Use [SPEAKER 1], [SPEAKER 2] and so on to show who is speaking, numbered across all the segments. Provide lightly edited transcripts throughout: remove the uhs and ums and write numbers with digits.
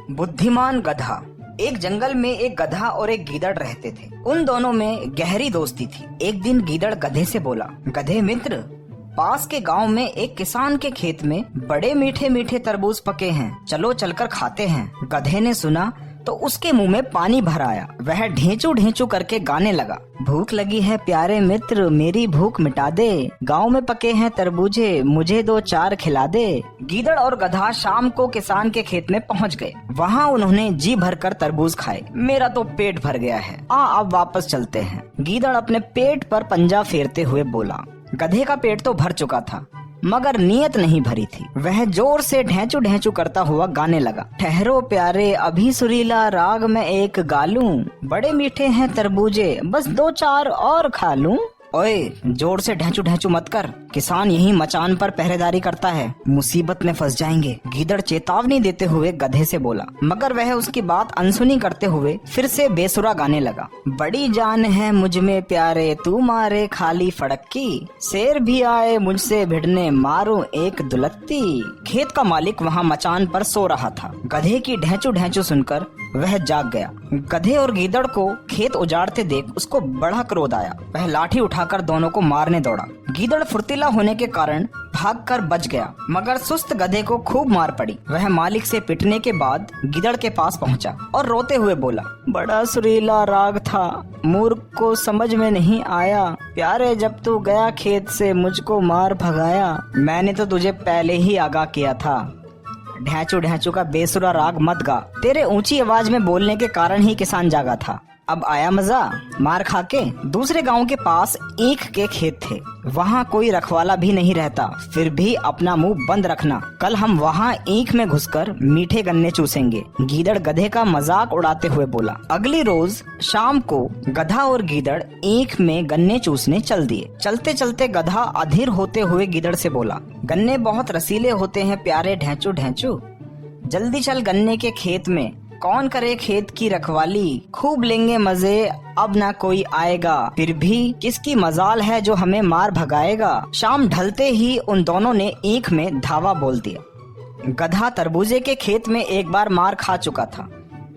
[SPEAKER 1] बुद्धिमान गधा। एक जंगल में एक गधा और एक गीदड़ रहते थे। उन दोनों में गहरी दोस्ती थी। एक दिन गीदड़ गधे से बोला, गधे मित्र, पास के गांव में एक किसान के खेत में बड़े मीठे मीठे तरबूज पके हैं, चलो चलकर खाते हैं। गधे ने सुना तो उसके मुंह में पानी भर आया। वह ढेंचू ढेंचू करके गाने लगा, भूख लगी है प्यारे मित्र, मेरी भूख मिटा दे, गांव में पके हैं तरबूजे, मुझे 2-4 खिला दे। गीदड़ और गधा शाम को किसान के खेत में पहुंच गए। वहां उन्होंने जी भरकर तरबूज खाए। मेरा तो पेट भर गया है, अब वापस चलते हैं। गीदड़ अपने पेट पर पंजा फेरते हुए बोला। गधे का पेट तो भर चुका था, मगर नीयत नहीं भरी थी। वह जोर से ढेंचू ढेंचू करता हुआ गाने लगा, ठहरो प्यारे, अभी सुरीला राग में एक गालूं, बड़े मीठे हैं तरबूजे, बस 2-4 और खा लूं। ओए, जोर से ढेंचू ढेंचू मत कर, किसान यही मचान पर पहरेदारी करता है, मुसीबत में फंस जाएंगे। गीदड़ चेतावनी देते हुए गधे से बोला, मगर वह उसकी बात अनसुनी करते हुए फिर से बेसुरा गाने लगा, बड़ी जान है मुझ में प्यारे, तू मारे खाली फड़क्की, शेर भी आए मुझसे भिड़ने, मारूं एक दुलत्ती। खेत का मालिक वहाँ मचान पर सो रहा था। गधे की ढेंचू ढेंचू सुनकर वह जाग गया। गधे और गीदड़ को खेत उजाड़ते देख उसको बड़ा क्रोध आया। वह लाठी उठाकर दोनों को मारने दौड़ा। गीदड़ फुर्तीला होने के कारण भागकर बच गया, मगर सुस्त गधे को खूब मार पड़ी। वह मालिक से पिटने के बाद गीदड़ के पास पहुंचा और रोते हुए बोला, बड़ा सुरीला राग था, मूर्ख को समझ में नहीं आया, प्यारे जब तू गया खेत से मुझको मार भगाया, मैंने तो तुझे पहले ही आगाह किया था। ढेंचू ढेंचू का बेसुरा राग मत गा, तेरे ऊंची आवाज में बोलने के कारण ही किसान जागा था। अब आया मजा। मार खा के दूसरे गांव के पास ईख के खेत थे। वहाँ कोई रखवाला भी नहीं रहता, फिर भी अपना मुंह बंद रखना, कल हम वहाँ ईख में घुसकर मीठे गन्ने चूसेंगे। गीदड़ गधे का मजाक उड़ाते हुए बोला। अगली रोज शाम को गधा और गीदड़ ईख में गन्ने चूसने चल दिए। चलते चलते गधा अधीर होते हुए गीदड़ से बोला, गन्ने बहुत रसीले होते हैं प्यारे ढेंचू ढेंचू, जल्दी चल गन्ने के खेत में, कौन करे खेत की रखवाली, खूब लेंगे मजे, अब ना कोई आएगा, फिर भी किसकी मजाल है जो हमें मार भगाएगा। शाम ढलते ही उन दोनों ने ईख में धावा बोल दिया। गधा तरबूजे के खेत में एक बार मार खा चुका था,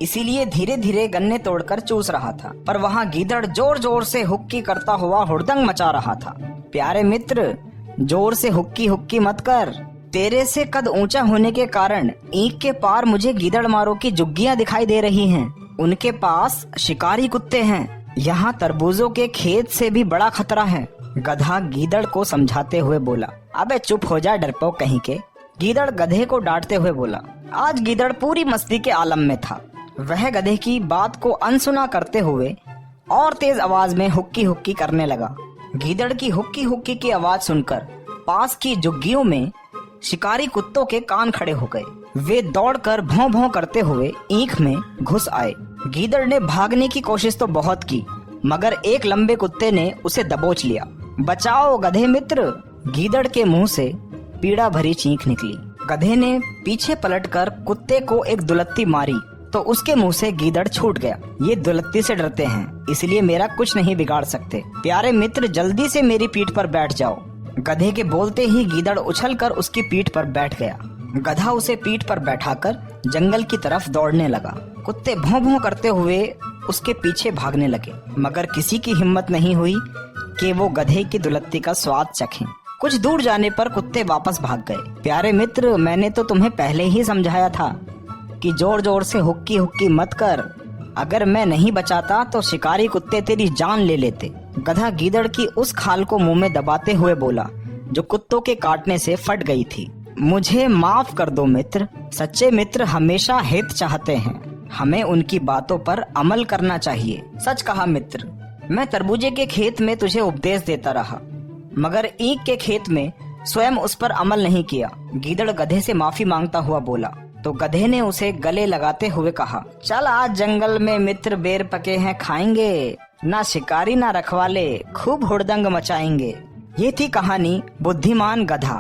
[SPEAKER 1] इसीलिए धीरे धीरे गन्ने तोड़कर चूस रहा था, पर वहाँ गीदड़ जोर जोर से हुक्की करता हुआ हुड़दंग मचा रहा था। प्यारे मित्र, जोर से हुक्की हुक्की मत कर, तेरे से कद ऊंचा होने के कारण ईख के पार मुझे गीदड़ मारों की झुग्गियां दिखाई दे रही हैं। उनके पास शिकारी कुत्ते हैं। यहाँ तरबूजों के खेत से भी बड़ा खतरा है। गधा गीदड़ को समझाते हुए बोला। अबे चुप हो जा डरपोक कहीं के। गीदड़ गधे को डांटते हुए बोला। आज गीदड़ पूरी मस्ती के आलम में था। वह गधे की बात को अनसुना करते हुए और तेज आवाज में हुक्की हुक्की करने लगा। गीदड़ की हुक्की हुक्की की आवाज सुनकर पास की झुग्गियों में शिकारी कुत्तों के कान खड़े हो गए। वे दौड़कर भौं भौं करते हुए ईख में घुस आए। गीदड़ ने भागने की कोशिश तो बहुत की, मगर एक लंबे कुत्ते ने उसे दबोच लिया। बचाओ गधे मित्र, गीदड़ के मुंह से पीड़ा भरी चीख निकली। गधे ने पीछे पलटकर कुत्ते को एक दुलत्ती मारी तो उसके मुंह से गीदड़ छूट गया। ये दुलत्ती से डरते हैं, इसलिए मेरा कुछ नहीं बिगाड़ सकते। प्यारे मित्र, जल्दी से मेरी पीठ पर बैठ जाओ। गधे के बोलते ही गीदड़ उछलकर उसकी पीठ पर बैठ गया। गधा उसे पीठ पर बैठाकर जंगल की तरफ दौड़ने लगा। कुत्ते भौं भौं करते हुए उसके पीछे भागने लगे, मगर किसी की हिम्मत नहीं हुई कि वो गधे की दुलत्ती का स्वाद चखें। कुछ दूर जाने पर कुत्ते वापस भाग गए। प्यारे मित्र, मैंने तो तुम्हें पहले ही समझाया था कि जोर जोर से हुक्की हुक्की मत कर, अगर मैं नहीं बचाता तो शिकारी कुत्ते तेरी जान ले लेते। गधा गीदड़ की उस खाल को मुंह में दबाते हुए बोला जो कुत्तों के काटने से फट गई थी। मुझे माफ कर दो मित्र, सच्चे मित्र हमेशा हित चाहते हैं, हमें उनकी बातों पर अमल करना चाहिए। सच कहा मित्र, मैं तरबूजे के खेत में तुझे उपदेश देता रहा, मगर ईख के खेत में स्वयं उस पर अमल नहीं किया। गीदड़ गधे से माफी मांगता हुआ बोला तो गधे ने उसे गले लगाते हुए कहा, चल आज जंगल में मित्र बेर पके हैं खाएंगे, ना शिकारी ना रखवाले, खूब हुड़दंग मचाएंगे। ये थी कहानी बुद्धिमान गधा।